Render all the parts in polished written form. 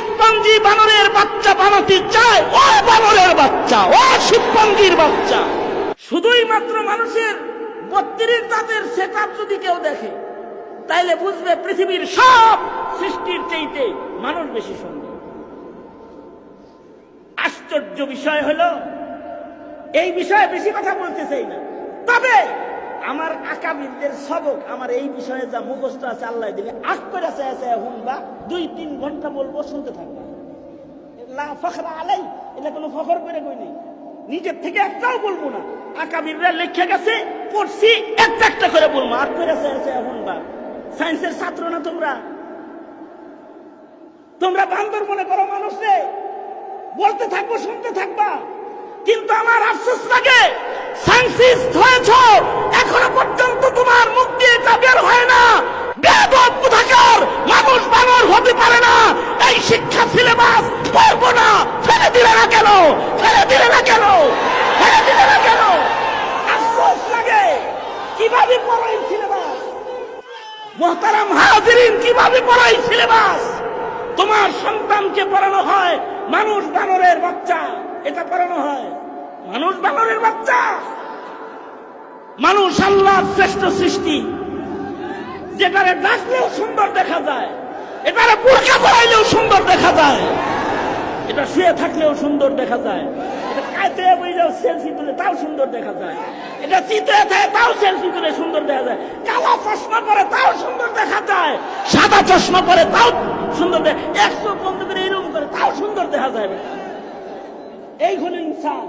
শিবপঞ্জি বানরের বাচ্চা বানাতে চায়, ও বানরের বাচ্চা, ও শিবপঞ্জির বাচ্চা। শুধুই মাত্র মানুষের 32 দাঁতের সেটআপ যদি কেউ দেখে, তাইলে বুঝবে পৃথিবীর সব সৃষ্টির চাইতে মানুষ বেশি সুন্দর। আশ্চর্য বিষয় হলো, এই বিষয়ে বেশি কথা বলতে চাই না, তবে আমার আকাবিরদের সবক আমার এই বিষয়ে যা মুখস্থ আছে আল্লাহ দিলে আখ করে হুনবা 2-3 ঘন্টা বলবো, শুনতে থাকবা। লা ফখরা আলাই, এটা কোনো ফখর করে কই নেই, নিজের থেকে একটাও বলবো না। আকাবিররা লিখে গেছে, পড়ছি, একটা একটা করে বলবো, আখ করে হুনবা। সায়েন্সের ছাত্র না তোমরা? তোমরা বান্দর মনে করো মানুষে, বলতে থাকবো, শুনতে থাকবা। কিন্তু আমার আফসোস লাগে, সায়েন্সিস্ট হয়েছ, এখনো পর্যন্ত তোমার মুখ দিয়ে এটা বের হয় না, বেয়াদব কোথাকার, মানুষ বানর হতে পারে না, এই শিক্ষা সিলেবাস পড়বো না। ফেলে দিলে না কেন? ফেলে দিলে না কেন? ফেলে দিলে না কেন? আফসোস লাগে। কিভাবে পড়াই সিলেবাস? মুহতারাম হাজিরিন, কিভাবে পড়াই সিলেবাস? তোমার সন্তানকে পড়ানো হয় মানুষ বানরের বাচ্চা, এটা পড়ানো হয় মানুষ বানরের বাচ্চা। মানুষ আল্লাহর শ্রেষ্ঠ সৃষ্টি, যেটারে ডাকলেও সুন্দর দেখা যায়, এটারে বোরকা পরাইলেও সুন্দর দেখা যায়, এটা শুয়ে থাকলেও সুন্দর দেখা যায়, এটা কাঁদতে বইলেও সেলফি তুলে তাও সুন্দর দেখা যায়, এটা চিতে থাকে তাও সেলফি তুলে সুন্দর দেখা যায়, কালা চশমা পরে তাও সুন্দর দেখা যায়, সাদা চশমা পরে তাও সুন্দর দেখা, 100 বন্ধ করে এরকম করে তাও সুন্দর দেখা যায়। এই হলো ইনসান।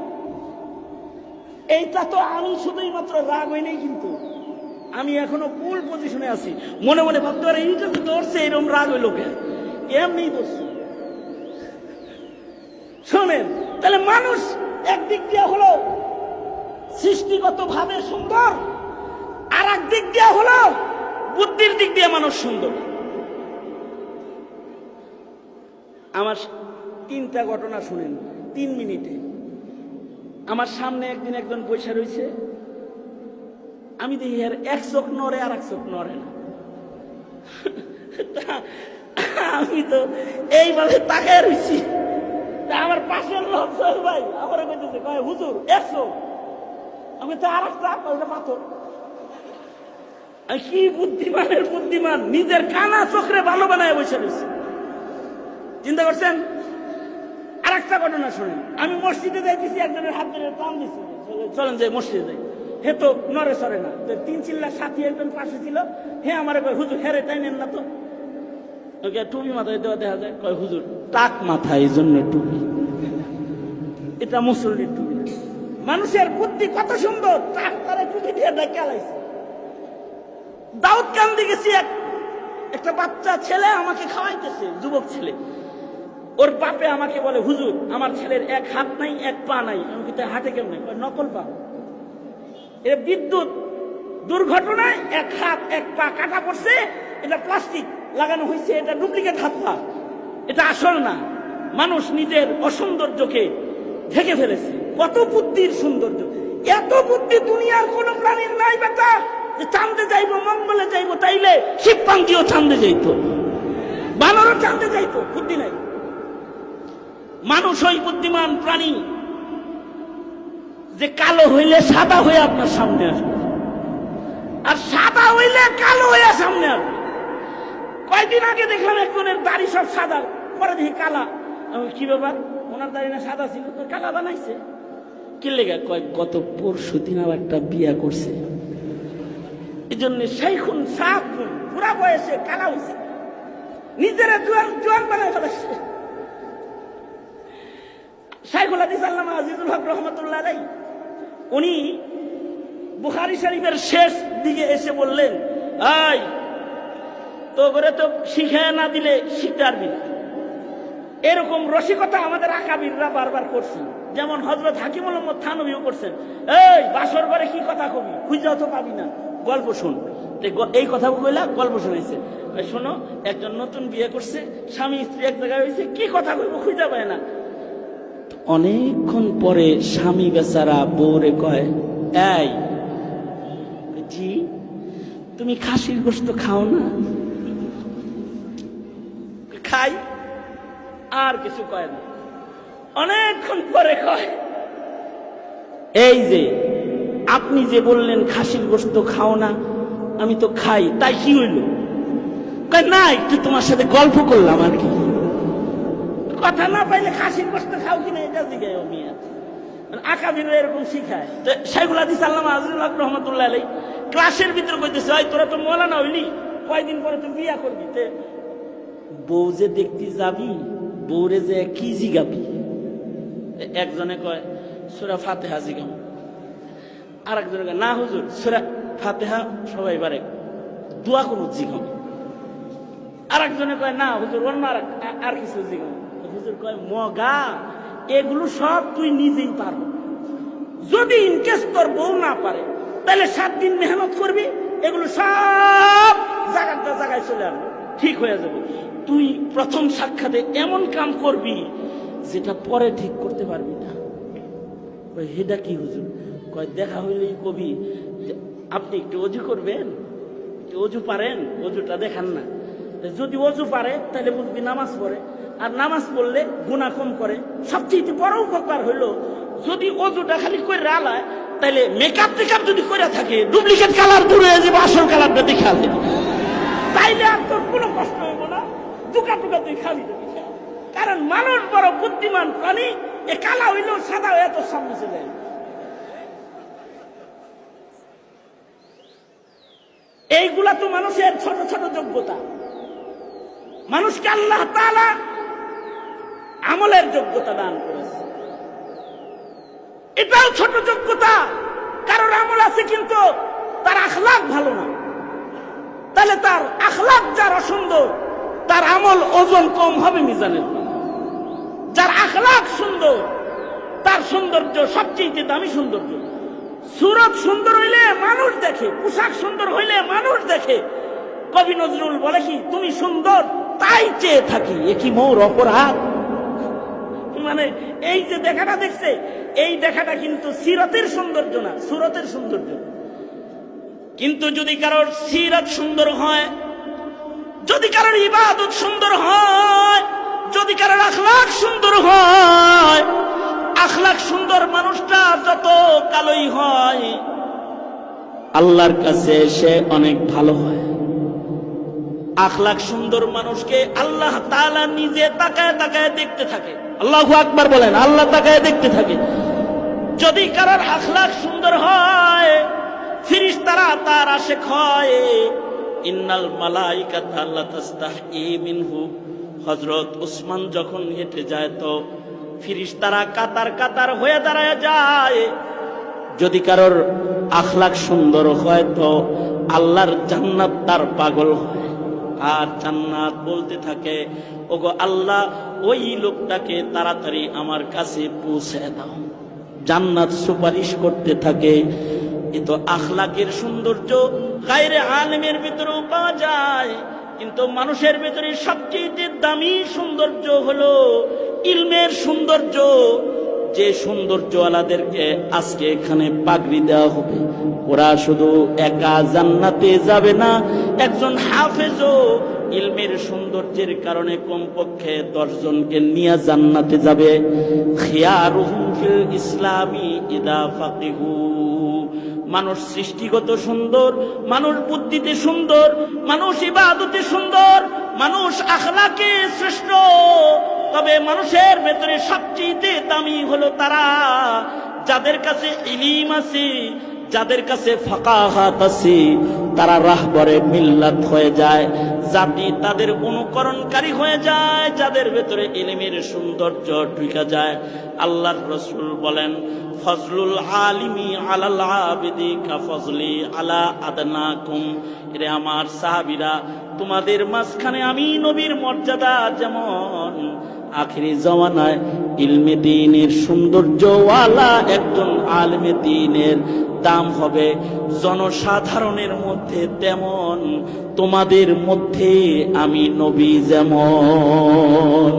এইটা তো আমি শুধুই মাত্র রাগ হই নাই, কিন্তু আমি এখনো ফুল পজিশনে আছি। মনে মনে ভাবতে পারে এইটা তো ধরছে, এরকম রাগ হইল কেন? এমনি ধরছে। শোনেন, তাহলে মানুষ একদিক দিয়ে হলো সৃষ্টিগত ভাবে সুন্দর, আর একদিক দিয়ে হলো বুদ্ধির দিক দিয়ে মানুষ সুন্দর। আমার 3টা ঘটনা শুনেন 3 মিনিটে। আমার সামনে একদিন একজন বসে রয়েছে, আমি দেখি আর এক চোখ নড়ে আর এক চোখ নড়ে না। আমি তো এইভাবে তাকায় রয়েছি, আমার পাশের লোক ভাই আমার কইতেছে, কয় হুজুর 100, আমি তো আর একটা পাথর। কি বুদ্ধিমানের বুদ্ধিমান, নিজের কানা চোখরে ভালো বানায় বসে রয়েছে। চিন্তা করছেন? আর একটা ঘটনা শুনেন, আমি মসজিদে যাইতেছি, একজনের হাত ধরে টান দিচ্ছি, চলেন যাই মসজিদে যাই। হে তো নড়ে সরে না, 3 চিল্লার সাথী একজন পাশে ছিল, হে আমার হুজুর হেরে তাই নেন না তো, টুপি মাথায় দেওয়া দেখা যায়, কয় হুজুর টাক মাথা, এই জন্য টুপি, এটা মুসল্লির টুপি। মানুষের বুদ্ধি কত সুন্দর, টাক তারা টুপি দিয়ে ডেকে আলাইছে। দাউদ কান্দি গেছি, একটা বাচ্চা ছেলে আমাকে খাওয়াইতেছে, যুবক ছেলে, ওর বাপে আমাকে বলে, হুজুর আমার ছেলের 1 হাত নাই 1 পা নাই। আমি কি তাই হাটে কেমন? নকল পা। এ বিদ্যুৎ দুর্ঘটনায় 1 হাত 1 পা কাটা পড়ছে, এটা প্লাস্টিক লাগানো হয়েছে, এটা ডুপ্লিকেট হাত পা, এটা আসল না। মানুষ নিজের অসৌন্দর্যকে ঢেকে ফেলেছে। কত বুদ্ধির সৌন্দর্য, এত বুদ্ধি দুনিয়ার কোন প্রাণীর নাই বেটা। যে চাঁদে যাইবো, মঙ্গলে যাইবো, তাইলে শিবপাঞ্জিও চাঁদে যাইত, বানরও চাঁদে যাইত, বুদ্ধি নাই। মানুষ ওই বুদ্ধিমান প্রাণী যে কালো হইলে সাদা হয়ে আপনার সামনে আসবে, আর সাদা হইলে কালো হয়ে সামনে আসবে। কয়েকদিন আগে দেখলাম একজনের দাড়ি সব সাদা, পরে দেখি কালা। কি ব্যাপার, ওনার দাড়ি না সাদা ছিল, কালা বানাইছে কি লেগে? কয় গত পরশু দিন আবার একটা বিয়া করছে, এই জন্য শাইখুন সাকুন, পুরা বয়সে কালা হয়েছে, নিজেরা জোয়ান বানায় ফেলেছে। শাইখুল হাদিস আল্লামা আজিজুল হক রহমতুল্লাহ আলাইহি, উনি বুখারী শরীফের শেষ দিকে এসে বললেন, এই তো করে তো শিখায় না দিলে শিখতে পারবি না। এরকম রসিকতা আমাদের আকাবিররা বারবার করছেন, যেমন হযরত হাকিমুল উম্মত থানভীও করছেন। এই বাসর ঘরে কি কথা কবি, খুঁজাও তো পাবি না, গল্প শুন। এই কথা বলে গল্প শোনাইছে। শোনো, একজন নতুন বিয়ে করছে, স্বামী স্ত্রী এক জায়গায় হয়েছে, কি কথা কইব খুঁজা পায় না। অনেকক্ষণ পরে স্বামী বেচারা বউরে কয়, এই জি তুমি খাসির গোশত খাও না? খাই। আর কিছু কয় না। অনেকক্ষণ পরে কয়, এই যে আপনি যে বললেন খাসির গোশত খাও না, আমি তো খাই, তাই কি হইল? কয় না, একটু তোমার সাথে গল্প করলাম আর কি। কথা না পাইলে খাসির গোশত খাও কিনা এটা জিজ্ঞাসা মিয়া, আকাবিররা এরকম শিখায়। তো শাইখুল হাদিস আল্লামা আজিজুল হক রহমাতুল্লাহ আলাইহি ক্লাসের ভিতরে কইতেছে, ভাই তোরা তো মওলানা হইলি, কয়দিন পরে তুই বিয়া করবি, তে বউ যে দেখতে যাবি, বউরে যে কি জিগাবি? একজনে কয় সূরা ফাতিহা জিগাম, আর একজনে কয় না হুজুর, সূরা ফাতিহা সবাই পারে, দোয়া কোন জিগাম। আর একজনে কয় না হুজুর, অন্য আর কিছু জিগাম। হুজুর কয় মগা, এগুলো সব তুই নিজেই পারবো। যদি ইনকেস তোর বউ না পারে, তাহলে 7 দিন মেহনত করবি, এগুলো সব জায়গায় চলে আসবে, ঠিক হয়ে যাবে। তুই প্রথম সাক্ষাতে এমন কাম করবি যেটা পরে ঠিক করতে পারবি না। হেডা কি হুজুর? কয় দেখা হইলেই কবি, আপনি একটু অজু করবেন, অজু পারেন, অজুটা দেখান না। যদি অজু পারে তাহলে বুঝবি নামাজ পড়ে, আর নামাজ পড়লে গুনাহ কম করে। সবচেয়ে বড় উপকার হইলো যদি অজুটা খালি করে রালায়, তাহলে মেকআপ টেকআপ যদি করে থাকে, ডুপ্লিকেট কালার দূরে হয়ে যাবে, আসল কালারটা দেখা যাবে। তাইলে আর তোর কোনো কষ্ট হইব না, টুকা টুকা তুই খালি যাবি। কারণ মানুষ বড় বুদ্ধিমান প্রাণী, এ কালা হইলেও সাদা হয়ে তোর সামনে চলে আসবে। এইগুলা তো মানুষের ছোট ছোট যোগ্যতা। মানুষকে আল্লাহ তাআলা আমলের যোগ্যতা দান করেছে, এটাও ছোট যোগ্যতা। কারোর আমল আছে কিন্তু তার আখলাক ভালো না, তাহলে তার আখলাক যার অসুন্দর, তার আমল ওজন কম হবে মিজানের। যার আখলাক সুন্দর, তার সৌন্দর্য সবচেয়ে দামি সৌন্দর্য। সুরত সুন্দর হইলে মানুষ দেখে, পোশাক সুন্দর হইলে মানুষ দেখে। কবি নজরুল বলে কি, তুমি সুন্দর তাই চেয়ে থাকি, এ কি মোর অপরাধ? মানে এই যে দেখাটা দেখছে, এই দেখাটা কিন্তু সিরতের সৌন্দর্য না, সুরতের সৌন্দর্য। কিন্তু যদি কারোর সিরত সুন্দর হয়, যদি কারোর ইবাদত সুন্দর হয়, যদি কারোর আখলাক সুন্দর হয়, আখলাক সুন্দর মানুষটা যত কালোই হয়, আল্লাহর কাছে সে অনেক ভালো হয়। আখলাক সুন্দর মানুষকে আল্লাহ তাআলা নিজে তাকায় তাকায় দেখতে থাকে। আল্লাহু আকবার বলেন, আল্লাহ তাকায় দেখতে থাকে। যদি কারোর আখলাক সুন্দর হয়, ফেরেশতারা তার আশিক হয়। ইন্নাল মালাইকাতা লা তাস্তাহি মিনহু, হযরত ওসমান যখন হেঁটে যায় তো ফেরেশতারা কাতার কাতার হয়ে দাঁড়ায় যায়। যদি কারোর আখলাক সুন্দর হয় তো আল্লাহর জান্নাত তার পাগল হয়, আর জান্নাত বলতে থাকে, ওগো আল্লাহ, ওই লোকটাকে তাড়াতাড়ি আমার কাছে পৌঁছে দাও। জান্নাত সুপারিশ করতে থাকে। এ তো আখলাকের সৌন্দর্য গায়রে আলেমের ভিতরেও পাওয়া যায়, কিন্তু মানুষের ভিতরে সবচেয়ে দামি সৌন্দর্য হলো ইলমের সৌন্দর্য। যে সৌন্দর্যওয়ালাদেরকে আজকে এখানে পাগড়ি দেওয়া হবে, ওরা শুধু একা জান্নাতে যাবে না, একজন হাফেজও ইলমের সৌন্দর্যের কারণে কমপক্ষে 10 জনকে নিয়ে জান্নাতে যাবে। খিয়ারুহুম ফিল ইসলামি ইদা ফাকিহু। মানুষ সৃষ্টিগত সুন্দর, মানুষ বুদ্ধিতে সুন্দর, মানুষ ইবাদতে সুন্দর, মানুষ আখলাকে শ্রেষ্ঠ। তবে মানুষের ভেতরে সবচেয়ে দামি হলো তারা যাদের কাছে ইলম আছে, যাদের কাছে ফাকাহাত আছে। তারা রাহবরে মিল্লাত হয়ে যায়, জাতি তাদের অনুকরণকারী হয়ে যায়, যাদের ভেতরে ইলমের সৌন্দর্য ঢুকে যায়। আল্লাহর রাসূল বলেন, ফজলুল আলিমি আলাল আবিদি কা ফজলি আলা আদনাকুম। এরে আমার সাহাবীরা, তোমাদের মাঝখানে আমি নবীর মর্যাদা যেমন, আখিরি জামানায় ইলমে দ্বীনের সৌন্দর্যওয়ালা একজন আলেমে দ্বীনের দাম হবে জনসাধারণের মধ্যে তেমন, তোমাদের মধ্যে আমি নবী যেমন।